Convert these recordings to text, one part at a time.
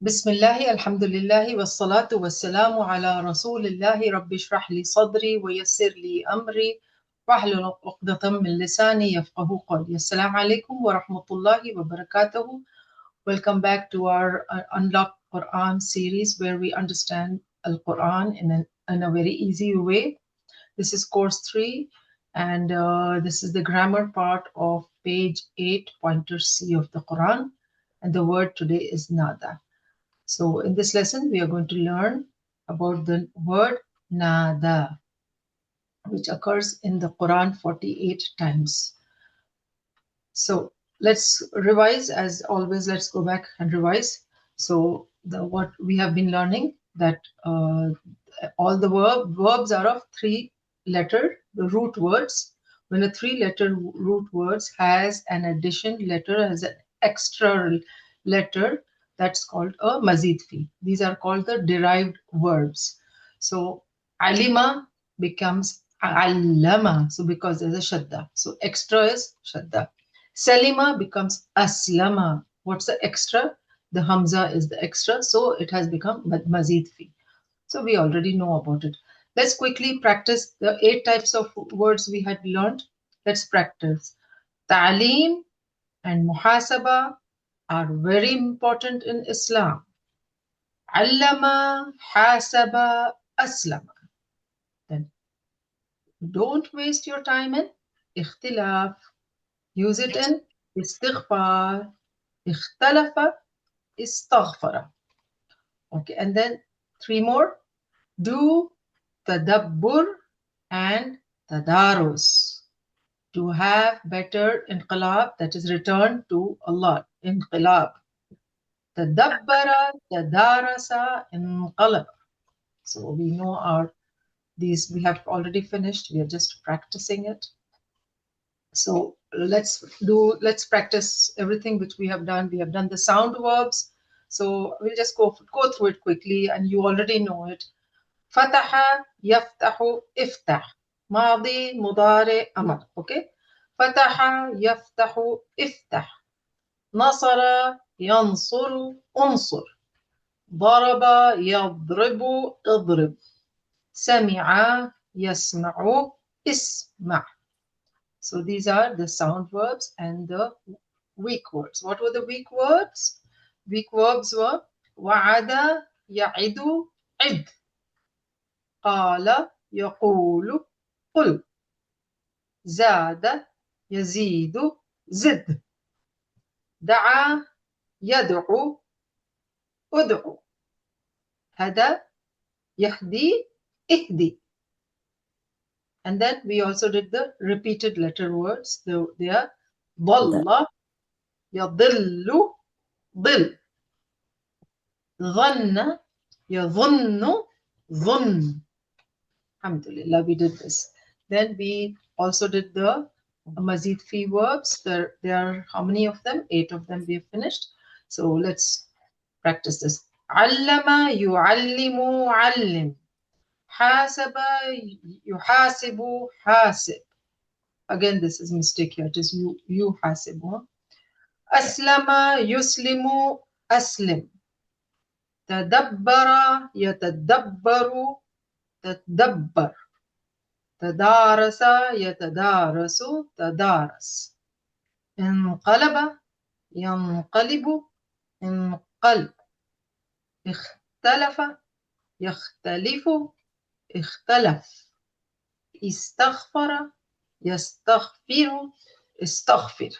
بسم الله الحمد لله والصلاة والسلام على رسول الله رب اشرح لي صدري ويسر لي أمري واحلل عقدة من لساني يفقه قولي. السلام عليكم ورحمة الله وبركاته. Welcome back to our Unlock Quran series where we understand Al-Quran in a very easy way. This is course 3 and this is the grammar part of page 8, pointer C of the Quran, and the word today is nada. So in this lesson, we are going to learn about the word nada, which occurs in the Quran 48 times. So let's revise. As always, let's go back and revise. So what we have been learning, that all the verbs are of 3-letter root words. When a 3-letter root words has an addition letter, as an extra letter, that's called a mazid fi. These are called the derived verbs. So alima becomes allama. So because there's a shadda. So extra is shadda. Salima becomes aslama. What's the extra? The hamza is the extra. So it has become mazid fi. So we already know about it. Let's quickly practice the 8 types of words we had learned. Let's practice. Ta'aleem and muhasaba are very important in Islam. Allama, hasaba, aslama. Then don't waste your time in ikhtilaf. Use it in istighfar, ikhtalafa, istaghfara. Okay, and then 3 more. Do tadabbur and tadarus. To have better inqilab, that is return to Allah. Inqilab. Tadabbara, tadarasa, inqalab. So we know these we have already finished. We are just practicing it. So let's practice everything which we have done. We have done the sound verbs. So we'll just go through it quickly, and you already know it. Fataha, yaftahu, iftah. Madi, mudari, amar. Okay. Fataha, yaftahu, iftah. Nasara, yansuru, unsur. Daraba, yadribu, idrib. Sami'a, yasma'u, isma'. So these are the sound verbs and the weak words. What were the weak words? Weak verbs were wa'ada, ya'idu, id. Qala, yaqulu, qul. Zada, yazidu, zid. Da'a, yad'u, ud'u. Hada, yahdi, ihdi. And then we also did the repeated letter words. They are dhalla, yadillu, dil. Dhanna, yadhunnu, dhunn. Alhamdulillah, we did this. Then we also did the mazid fi verbs. There are how many of them? 8 of them we have finished. So let's practice this. Allama, yu'allimu, allim. Hasaba, yuhasibu, hasib. Again, this is mistake here. It is yuhasibu. Aslama, yuslimu, aslim. Tadabbara, yatadabbaru, tadabbar. Tadarasa, yatadarasu, tadaras. Inqalaba, yanqalibu, inqalb. Ikhtalafa, yakhtalifu, ikhtalaf. Istaghfara, yastaghfiru, istaghfir.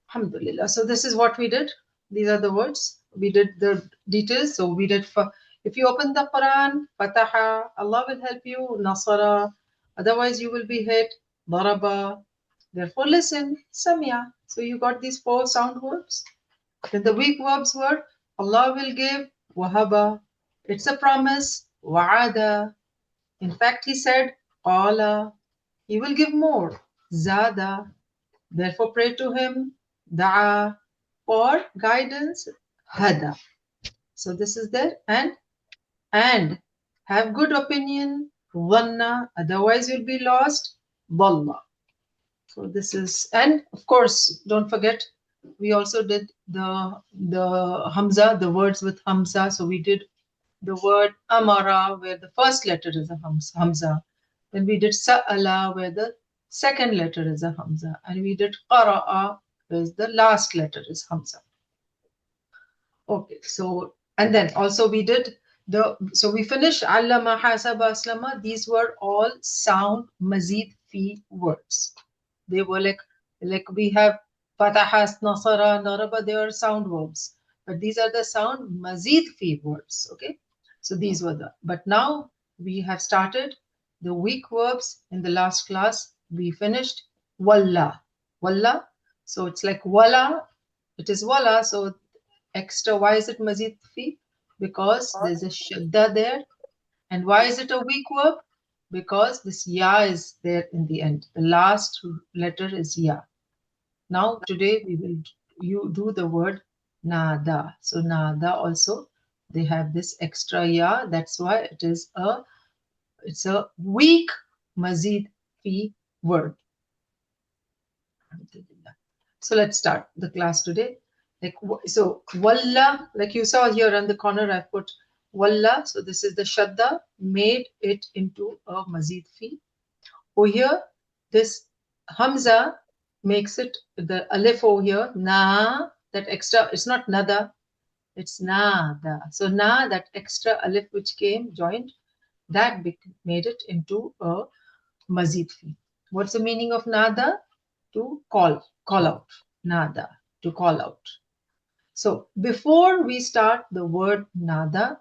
Alhamdulillah. So this is what we did. These are the words. We did the details. So we did for, if you open the Quran, Fataha, Allah will help you, Nasara, otherwise you will be hit, Daraba. Therefore listen, Samia. So you got these 4 sound verbs. Then the weak verbs were, Allah will give, Wahaba. It's a promise, Wa'ada. In fact, he said, Qala. He will give more, Zada. Therefore pray to him, Da'a. For guidance, Hada. So this is there. And have good opinion, Dhanna. Otherwise you'll be lost, Dhalla. So this is, and of course, don't forget we also did the Hamza, the words with Hamza. So we did the word Amara, where the first letter is a Hamza. Then we did Sa'ala, where the second letter is a Hamza. And we did Qara'a, where the last letter is Hamza. Okay, so, and then also we did so we finished Allama, Hasaba, Aslama. These were all sound Mazid Fi words. They were like we have Fatahas, Nasara, Naraba, they are sound verbs. But these are the sound Mazid Fi words. Okay, so these were but now we have started the weak verbs in the last class. We finished Walla. Walla. So it's like Walla. It is Walla. So extra. Why is it Mazid Fi? Because there's a Shadda there. And why is it a weak verb? Because this Ya is there in the end. The last letter is Ya. Now today we will do the word Nada. So Nada also, they have this extra Ya. That's why it's a weak Mazid Fi word. So let's start the class today. So Walla, like you saw here on the corner, I put Walla. So this is the Shadda, made it into a Mazid Fi. Over here, this Hamza makes it, the Alif over here, Na, that extra, it's not Nada, it's Nada. So Na, that extra Alif which came, joined, that made it into a Mazid Fi. What's the meaning of Nada? To call out. Nada, to call out. So before we start the word Nada,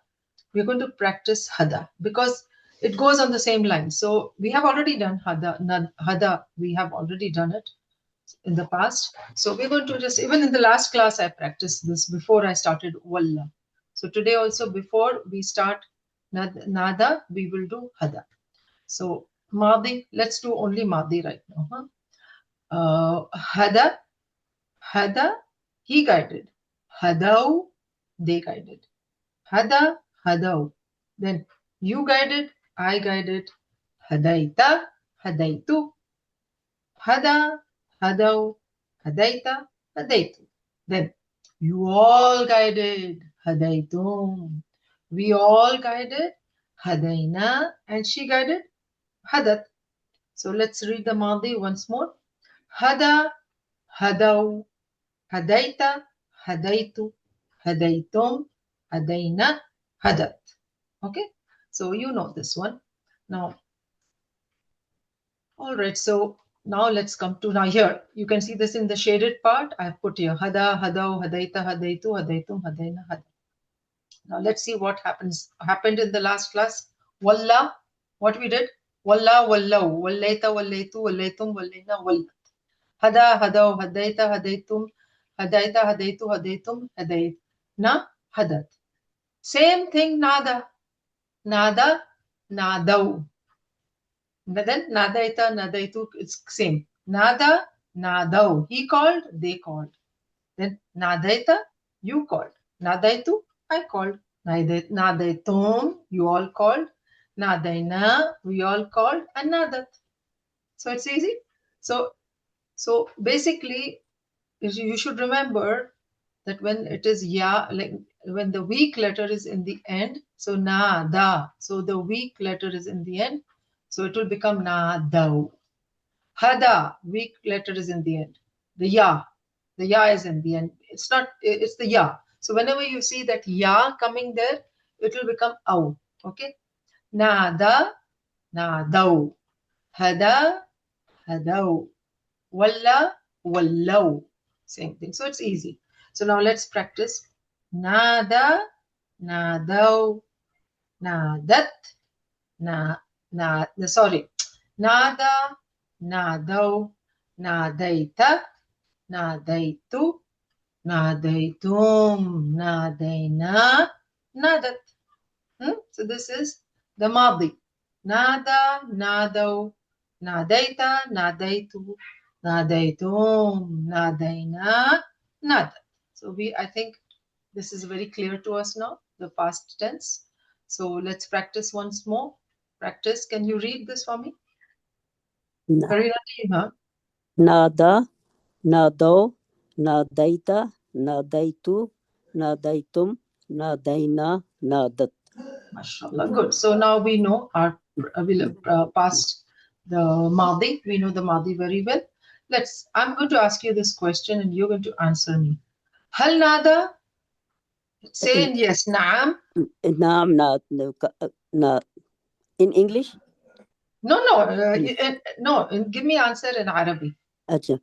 we're going to practice Hada because it goes on the same line. So we have already done Hada, we have already done it in the past. So we're going to just, even in the last class, I practiced this before I started Walla. So today also, before we start Nada, we will do Hada. So Madi, let's do only Madi right now. Hada, Hada, he guided. Hadau, they guided. Hada, Hadau. Then you guided, I guided. Hadaita, Hadaitu. Hada, Hadau, Hadaita, Hadaitu. Then you all guided. Hadaitum. We all guided. Hadaina, and she guided. Hadat. So let's read the Madi once more. Hada, Hadau, Hadaita, Hadaitu, Hadaitum, Hadaina, Hadat. Okay, so you know this one. Now, all right, so now let's come to, now here, you can see this in the shaded part. I've put here Hada, Hadau, Hadaita, Hadaitu, Hadaitum, Hadaina, Hadat. Now let's see what happened in the last class. Walla, what we did? Walla, Wallau, Wallaita, Wallaitu, Wallaitum, Wallaina, Wallat. Hada, Hadau, Hadaita, Hadaitum, Hadaita, Hadaitu, Hadaitum, Hadait. Na, Hadat. Same thing, Nada. Nada, Nadau. Then Nadaita, Nadaitu, it's same. Nada, Nadau. He called, they called. Then Nadaita, you called. Nadaitu, I called. Nadaitum, you all called. Nadaina, we all called. And Nadat. So it's easy. So basically, you should remember that when it is Ya, like when the weak letter is in the end, so Na, Da. So the weak letter is in the end. So it will become Na, Dau. Hada, weak letter is in the end. The Ya is in the end. It's the Ya. So whenever you see that Ya coming there, it will become Au. Okay? Na, Da, Na, Dau. Hada, Hadau. Walla, Wallau. Same thing. So it's easy. So now let's practice. Nada, Nadau, Nadat, sorry. Nada, Nadau, Nadaita, Nadaitu, Nadaitum, Nadaina, Nadat. So this is the Madi. Nada, Nadau, Nadaita, Nadaitu, Nadaitum, Nadaina, Nadat. So I think this is very clear to us now, the past tense. So let's practice once more. Practice. Can you read this for me? Karina, Nada, Nadau, ناديت ناديت ناديتم نادينا نادت. MashaAllah. Good. So now we know our past, the Madi. We know the Madi very well. I'm going to ask you this question and you're going to answer me. Hal nada? Say in yes. Naam. نعم in English. No, no. No. Give me answer in Arabic. أجل.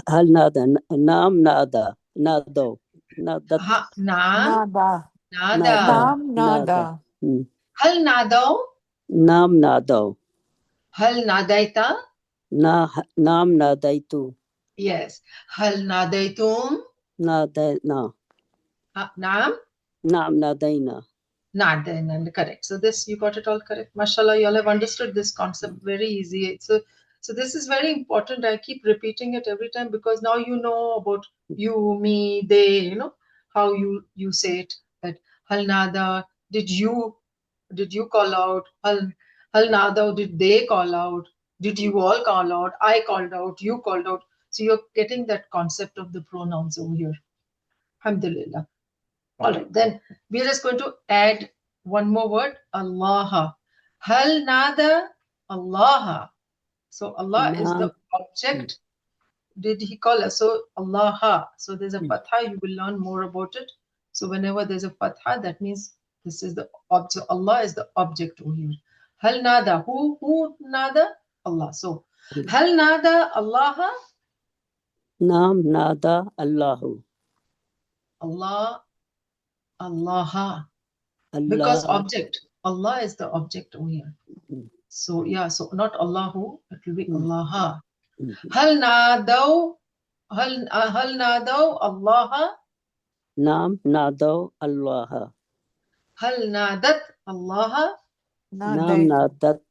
هل نادى نعم نادى نادوا نادت Naam. Nada. Nada. Naam, nada. Hal nadaw? نعم نادوا Hal nadaita? نعم ناديت Yes. Hal nadaitum? نادينا Naam. نعم نادينا. Nadaina. Correct. So this you got it all correct. Mashallah, you all have understood this concept very easy. So this is very important. I keep repeating it every time because now you know about you, me, they. You know how you say it. That hal nada. Did you call out? Hal nada. Did they call out? Did you all call out? I called out. You called out. So you're getting that concept of the pronouns over here. Alhamdulillah. All right, then we are just going to add one more word, Allah. Hal nada Allah. So Allah is the object. Did he call us? So Allah. So there's a fatha. You will learn more about it. So whenever there's a fatha, that means this is the object. Allah is the object over here. Hal nada. Who nada? Allah. So hal nada Allah. نعم نادى الله. Allah. Allah. Because الله. object. Allah is the object over here. So yeah, so not Allahu, it will be Allah. Hal nadaw, hal nadaw Allah. نعم نادوا الله. Hal nadat Allah. نعم Nadaita. نادت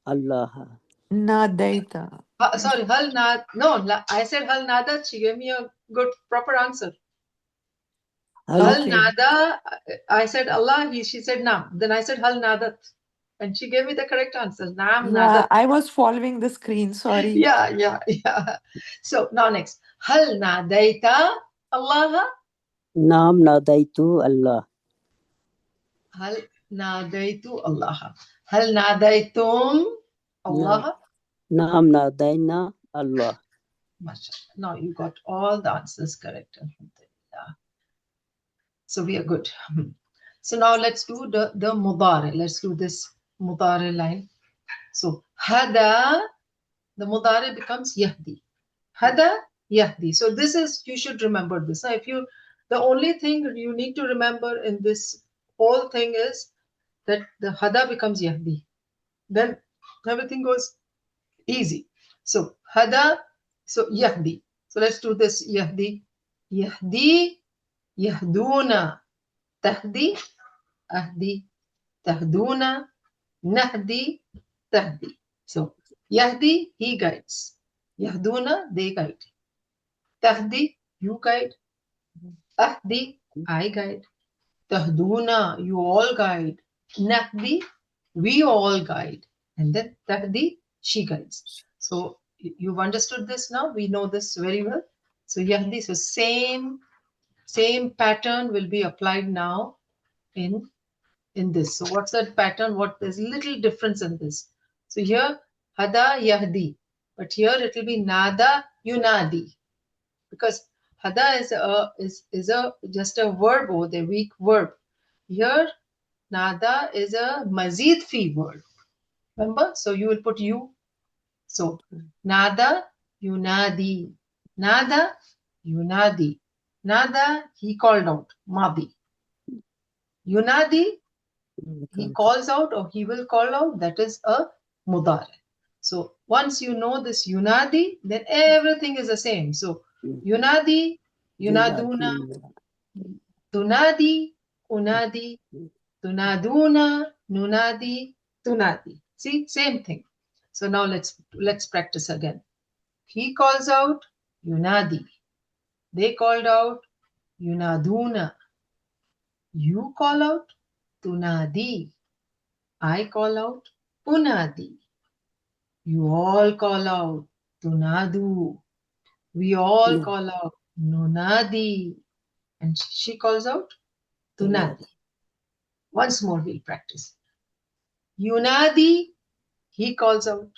الله. Nadaita. Sorry, I said hal nadat. She gave me a good proper answer. Hal Okay. nada, I said Allah. She said nam. Then I said hal nadat, and she gave me the correct answer. Nam Yeah, nadat. I was following the screen. Sorry. Yeah. So now next, hal nadaita Allah. نعم ناديت الله. هل ناديت الله هل ناديتم الله نعم نادينا الله. MashaAllah. Now you got all the answers correct. Alhamdulillah. So we are good. So now let's do the mudari. Let's do this mudari line. So hada, the mudari becomes yahdi. Hada yahdi. So this is, you should remember this. Now the only thing you need to remember in this whole thing is that the hada becomes yahdi. Then everything goes easy. So hada, so yahdi. So let's do this yahdi. Yahdi, yahduna. Tahdi, ahdi. Tahduna, nahdi, tahdi. So yahdi, he guides. Yahduna, they guide. Tahdi, you guide. Ahdi, I guide. Tahduna, you all guide. Nahdi, we all guide. And then tahdi, she guides. So you've understood this now. We know this very well. So yahdi, so same pattern will be applied now in this. So what's that pattern? There's a little difference in this. So here hada yahdi, but here it will be nada yunadi, because hada is a just a verb over there, weak verb. Here nada is a mazid fi verb. Remember? So you will put you. So nada yunadi. Nada yunadi. Nada, he called out. Madi. Yunadi, he calls out or he will call out. That is a mudari. So once you know this yunadi, then everything is the same. So yunadi, yunaduna, tunadi, unadi, tunaduna, nunadi, tunadi. See, same thing. So now let's practice again. He calls out, yunadi. They called out, yunaduna. You call out, tunadi. I call out, unadi. You all call out, tunadu. We all call out, Nunadi. And she calls out, Tunadi. Once more we'll practice. Yunadi, he calls out.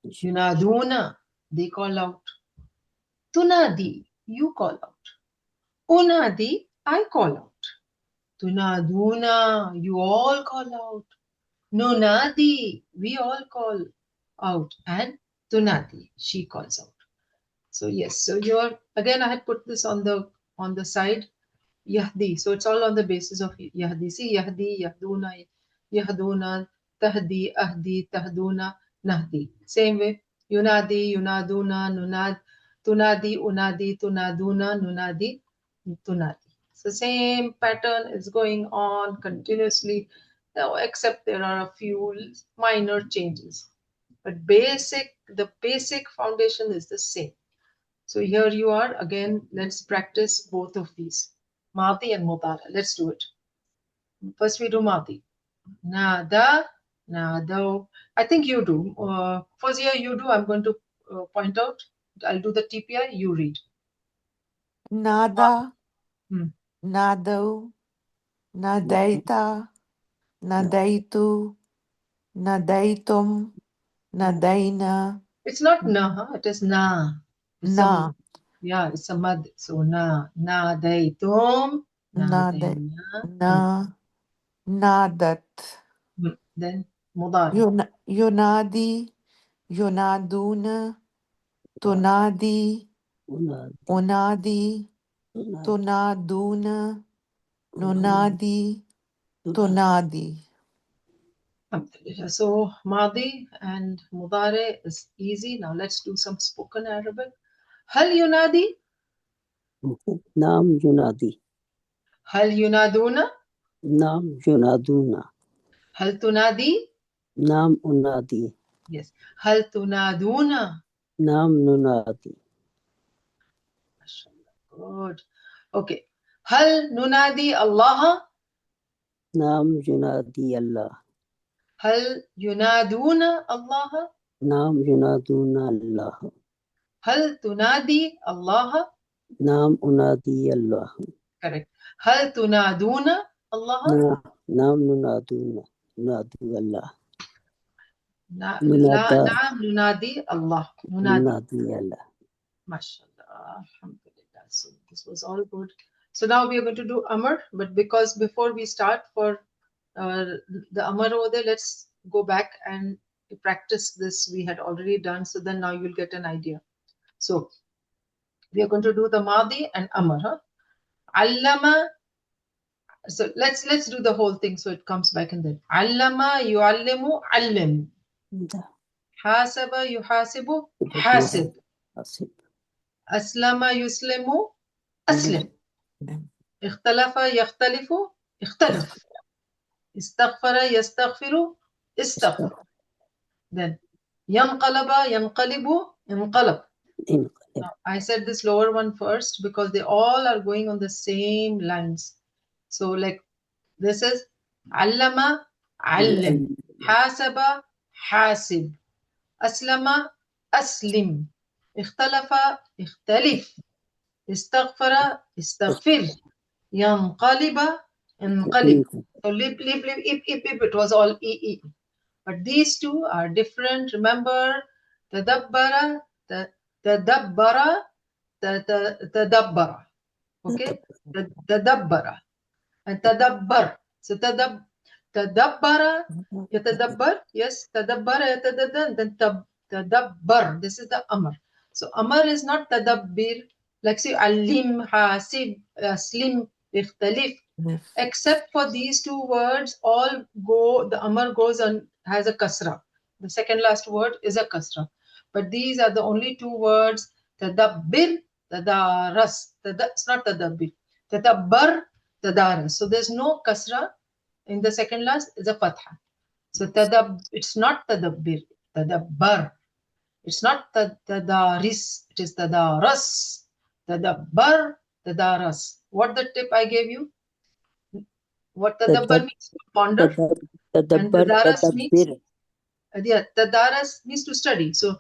Yunaduna, they call out. Tunadi, you call out. Unadi, I call out. Tunaduna, you all call out. Nunadi, we all call out. And Tunadi, she calls out. So yes, so you're again I had put this on the side. Yahdi. So it's all on the basis of Yahdi. See, Yahdi, Yahduna, Yahduna, Tahdi, Ahdi, Tahduna, Nahdi. Same way. Yunadi, Yunaduna, Nunad, Tunadi, Unadi, Tunaduna, Nunadi, Tunadi. So same pattern is going on continuously, now, except there are a few minor changes. But the basic foundation is the same. So here you are again. Let's practice both of these, Madi and Mudara. Let's do it. First we do Madi. Nada, nado. I think you do. Fazia, you do. I'm going to point out. I'll do the TPI. You read. Nada, Hmm. nado, nadaita, nadaitu, nadaitum, nadaina, It's not na, huh? It is na. It's na, it's a mad. So na daitum, na nada, daina, and na, nadat. then Mudara. Yunadi, yunaduna, tunadi, unadi, tunaduna, nunadi, tunadi. So Madi and Mudare is easy. Now let's do some spoken Arabic. Hal yunadi? Naam yunadi. Hal yunaduna? Naam yunaduna. Hal tunadi? Naam unadi. Yes. Hal tunaduna? Naam nunadi. Good. Okay. Hal nunadi Allah? Naam yunadi Allah. Hal yunaduna Allah? Naam yunaduna Allah. Hal tunadi Allah? Naam unadi Allah. Correct. Hal tunaduna Allah? Naam nunaduna. Nunadu Allah. Naam Nunada. nunadi Allah. Nunadi. Nunadi Allah. MashaAllah. Alhamdulillah. So this was all good. So now we are going to do Amr, but because before we start for the Amr over there, let's go back and practice this we had already done. So then now you'll get an idea. So we are going to do the Madi and Amr. Huh? Allama. So let's do the whole thing so it comes back and then. Allama yuallimu allim. Hasaba yuhasibu hasib. Aslama yuslimu aslim. Ikhtalafa yakhtalifu ikhtalif. Istaghfara yastaghfiru istaghfar. Then yanqalaba yanqalibu inqalab. Now, I said this lower one first because they all are going on the same lines. So like this is allama allim, hasaba hasib, aslama aslim, ikhtalafa ikhtalif, istaghfara istaghfir, yanqaliba inqalib. So lip, it was all e. But these two are different. Remember, tadabbara, tadabbara, tadabbara. Okay? Tadabbara and tadabbar. So tadabbara, yatadabbar, yes, tadabbara, yatadaddan, then tadabbar. This is the Amr. So Amr is not tadabbir, like say alim, hasib, aslim, ikhtalif. Except for these two words, all go, the Amr goes and has a kasra. The second last word is a kasra. But these are the only two words, tadabbir, tadaras. It's not tadabbir. Tadabbar, tadaras. So there's no kasra in the second last, is a fatha. So it's not tadabbir, tadabbar. It's not tadaris, it is tadaras. Tadabbar, tadaras. What the tip I gave you? What tadabbar means? To ponder. And tadaras means, tadaras means to study. So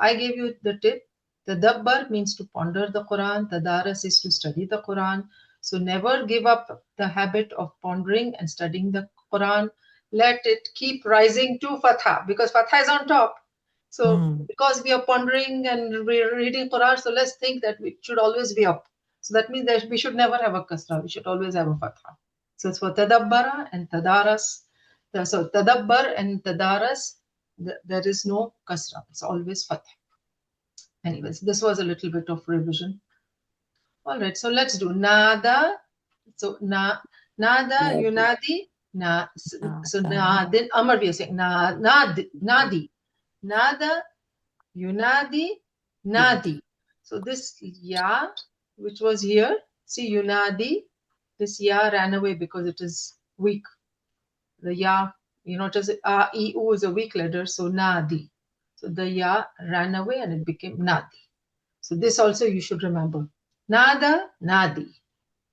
I gave you the tip. Tadabbar means to ponder the Quran. Tadaras is to study the Quran. So never give up the habit of pondering and studying the Quran. Let it keep rising to Fatha, because Fatha is on top. So because we are pondering and we're reading Quran, so let's think that we should always be up. So that means that we should never have a kasra. We should always have a Fatha. So it's for Tadabbara and Tadaras. So Tadabbar and Tadaras, there is no kasra. It's always Fatha. Anyways, this was a little bit of revision. All right, so let's do nada. So nada yunadi so nadin Amar we are saying nadi nada yunadi nadi. So this ya which was here, see yunadi, this ya ran away because it is weak. The ya, you notice e u is a weak letter, so nadi. So the ya ran away and it became nadi. So this also you should remember. Nada, nadi.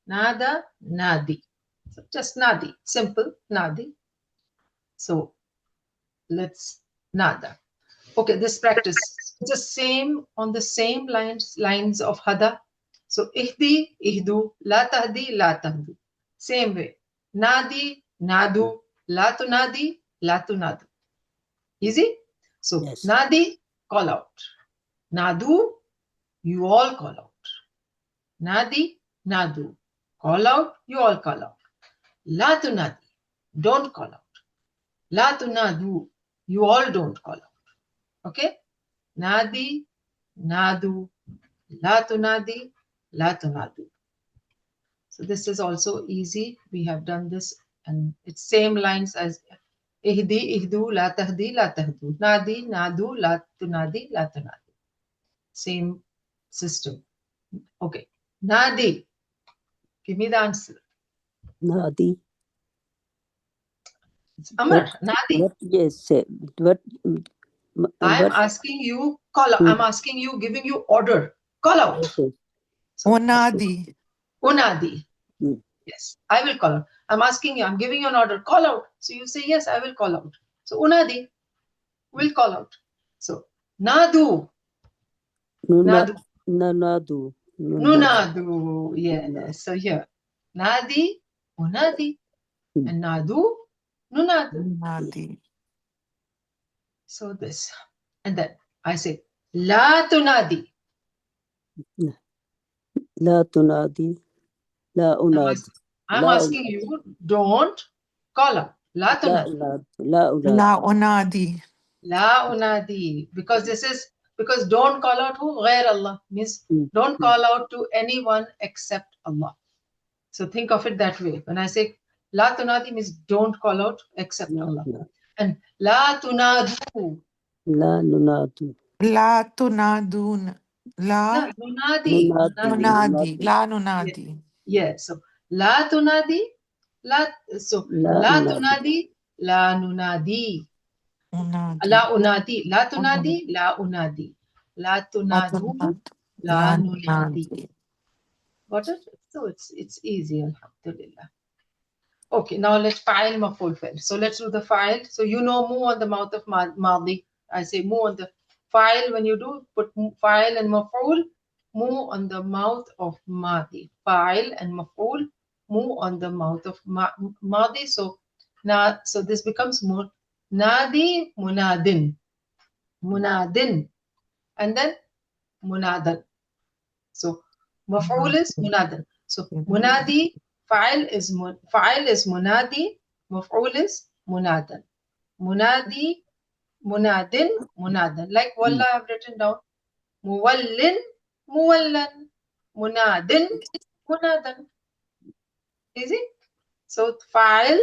Nada, nadi. So just nadi. Simple, nadi. So let's nada. Okay, this practice. It's the same on the same lines of hada. So ihdi, ihdu, la tahdi, la tahdu. Same way. Nadi, nadu, la tunadi, la tunadu. Easy? So Yes. nadi, call out. Nadu, you all call out. Nadi, nadu. Call out, you all call out. La tunadi, don't call out. La tunadu, you all don't call out. Okay? Nadi, nadu, la tunadi, la tunadu. So this is also easy. We have done this and it's same lines as ihdi, ihdu, la tahdi, la tahdu. Nadi, nadu, la tunadi, la tunadi. Same system. Okay. Nadi. Give me the answer. Nadi. Amar, Nadi. What yes, what I'm asking you, call out. I'm asking you, giving you order. Call out. Okay. So, Unadi. Unadi. Yes, I will call out. I'm asking you, I'm giving you an order. Call out. So you say, yes, I will call out. So Unadi will call out. So Nadu. Nadu. Nadu. Nunadu. Yes. So here. Nadi, Unadi. And Nadu, Nunadu. Unadi. So this. And then I say, La tunadi. La tunadi. La unadi. I'm asking you, don't call out. La tunadi. La unadi. La unadi. Because this is, because don't call out who? Ghair Allah. Means don't call out to anyone except Allah. So think of it that way. When I say La tunadi means don't call out except Allah. And La tunadu. La nunadu. La tunadun. La nunadi. nunadi. La nunadi. Yes. So La tunadi. La tunadi. La nunadi. Unadi. La unadi. La tunadi. La unadi. La tunadu. La nunadi. Got it? So it's easy, alhamdulillah. Okay, now let's file maf'ul fi'l. So let's do the file. So you know mu on the mouth of madi. I say mu on the file. When you do, put file and maf'ul, mu on the mouth of madi. File and maf'ul, mu on the mouth of madi. So this becomes nadi munadin. Munadin. And then munadan. So maf'ul is munadan. So munadi, fa'il is munadi, maf'ul is munadan. Munadi, munadin, munadan. Like walla I've written down. Muwallin, muwallan. Munadin, munadan. Easy? So fa'il,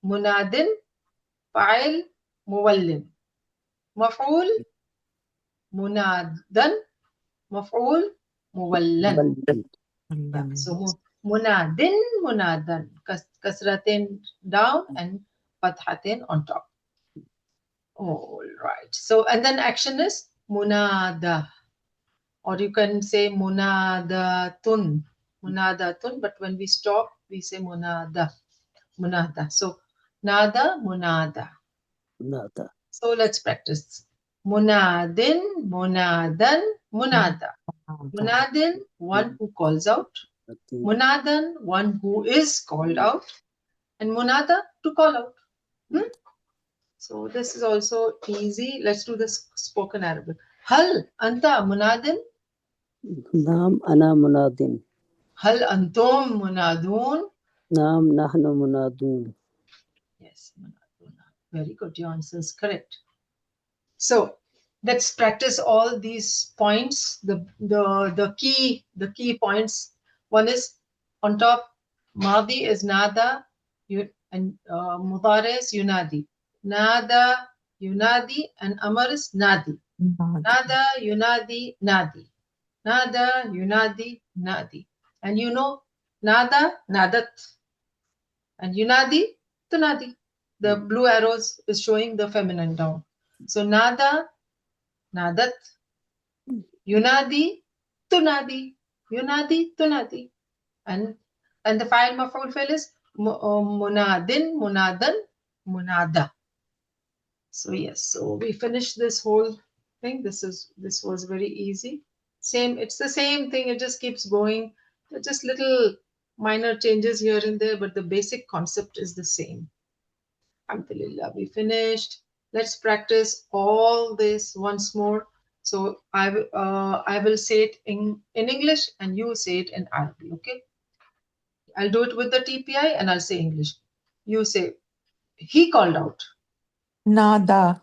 munadin, fa'il, muwallin. Maf'ul, munadan, maf'ul, muwallan. Yeah. So munadin, munadan. Kasratin down and fathatin on top. All right. So and then action is munada. Or you can say munadatun. Munadatun, but when we stop, we say munada. Munada. So nada, munada. Nada. So let's practice. Munadin, munadan, munada. Nada. Munadin, one who calls out. Munadan, one who is called out. And munada, to call out. So this is also easy. Let's do this spoken Arabic. Hal anta munadin? نعم أنا مناد. Hal antum munadun? نعم نحن منادون. Yes, munadun. Very good. Your answer is correct. So let's practice all these points. The key points. One is on top. Madi is nada, and mudare is yunadi. Nada, yunadi, and amar is nadi. Nada, yunadi, nadi. Nada, yunadi, nadi. And you know, nada, nadat. And yunadi, tunadi. The blue arrows is showing the feminine down. So nada, nadat. Yunadi, tunadi. Yunadi, tunadi. And the file maf'ul fi'l is munadin, munadan, munada. So yes, so we finished this whole thing. This was very easy. It's the same thing. It just keeps going. Just little minor changes here and there, but the basic concept is the same. Alhamdulillah, we finished. Let's practice all this once more. So I will say it in English and you say it in Arabic. Okay? I'll do it with the TPI and I'll say English. You say, he called out. Nada.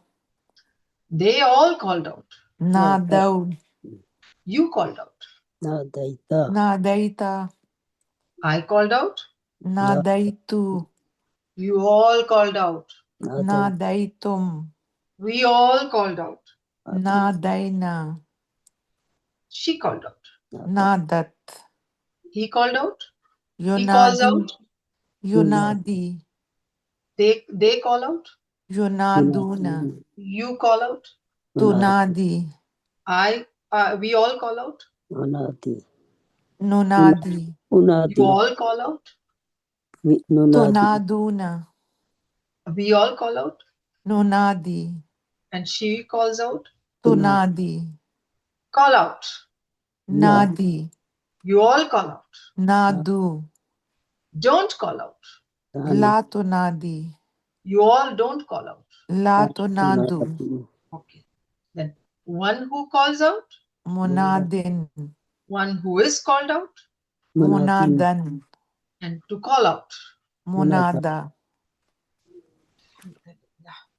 They all called out. Nadau. You called out. ناديتا. Nadaita. I called out. Nadaitu. You all called out. Nadaitum. We all called out. Nadaina. She called out. Nadat. He called out. He calls Yunadi. out. Yunadi. They call out. Yunaduna. You call out. Tunadi. We all call out. أنادي. Nunadi. أنادي. You all call out. ننادي. Tunaduna. We all call out. Nunadi. And she calls out. Tunadi. Call out. Nadi. You all call out. Nadu. Don't call out. La tunadi. You all don't call out. La tunadu. Okay. Then one who calls out. Munadin. One who is called out. Munadan. And to call out. Munada.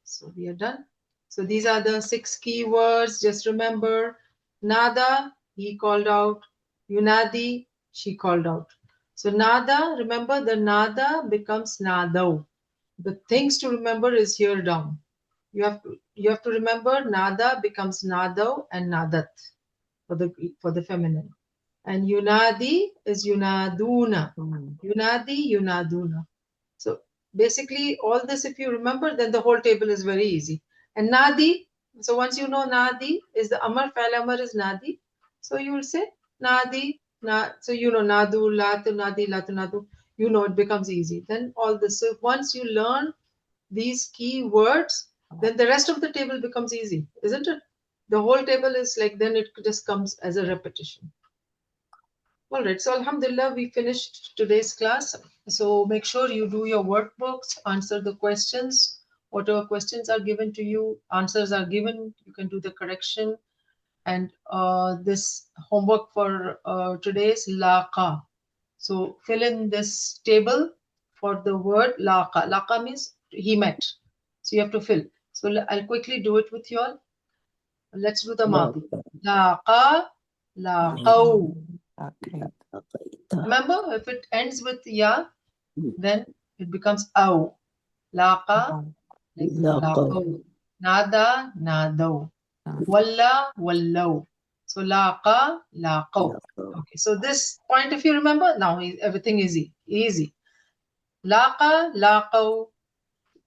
So we are done. So these are the 6 key words. Just remember, nada, he called out. Yunadi, she called out. So nada, remember the nada becomes nadau. The things to remember is here down. You have to remember nada becomes nadau and nadat for the feminine. And yunadi is yunaduna. Yunadi, yunaduna. So basically all this, if you remember, then the whole table is very easy. And nadi, so once you know nadi is the amar, fa'il amar is nadi. So you will say nadi, so you know nadu, latu nadi, latu nadu. You know it becomes easy. Then all this. So once you learn these key words, then the rest of the table becomes easy, isn't it? The whole table is like, then it just comes as a repetition. All right, so alhamdulillah, we finished today's class. So make sure you do your workbooks, answer the questions. Whatever questions are given to you, answers are given, you can do the correction. And this homework for today is laqa. So fill in this table for the word laqa. Laqa means he met. So you have to fill. So I'll quickly do it with you all. Let's do the madi. Laqa, laqaw. Remember, if it ends with ya, then it becomes aw. Laqa, like laqaw. Nada, nadaw. Walla, wallaw. So laqa, laqaw. Okay, so this point, if you remember, now everything is easy. Laqa, laqaw.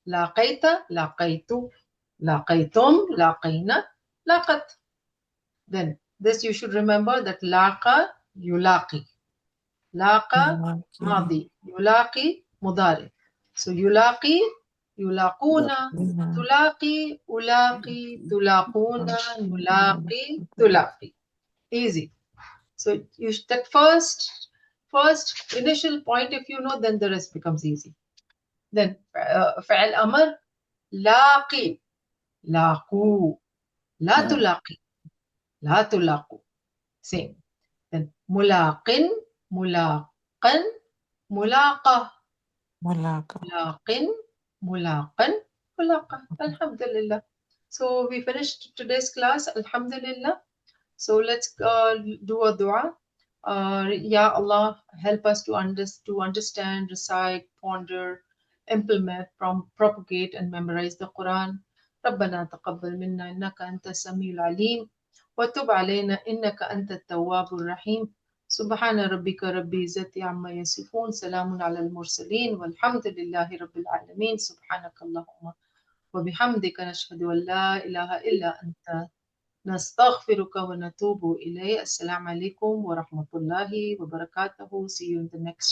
Laqaita, laqaitu. Laqaitum, laqaina, laqat. Then this you should remember that laqa, yulaqi. Laqa, madi. Yulaqi, mudari. So yulaqi, يلاقون، تلاقي، ألاقي، تلاقون، نلاقي، تلاقي. Easy. So that first initial point, if you know, then the rest becomes easy. Then فعل أمر لاقي، لاقو، لا تلاقي، لا تلاقوا. Same. Then ملاق، ملاقا، ملاقة، ملاقة. ملاق، ملاقا، ملاقة. Alhamdulillah. So we finished today's class. Alhamdulillah. So let's do a dua. Ya Allah, help us to understand, recite, ponder, implement, propagate, and memorize the Quran. ربنا تقبل منا إنك أنت السميع العليم وتب علينا إنك أنت التواب الرحيم. سبحان ربك رب العزة عما يصفون، سلام على المرسلين والحمد لله رب العالمين. سبحانك اللهم وبحمدك نشهد أن لا إله إلا أنت نستغفرك ونتوب إليه. السلام عليكم ورحمة الله وبركاته. See you in the next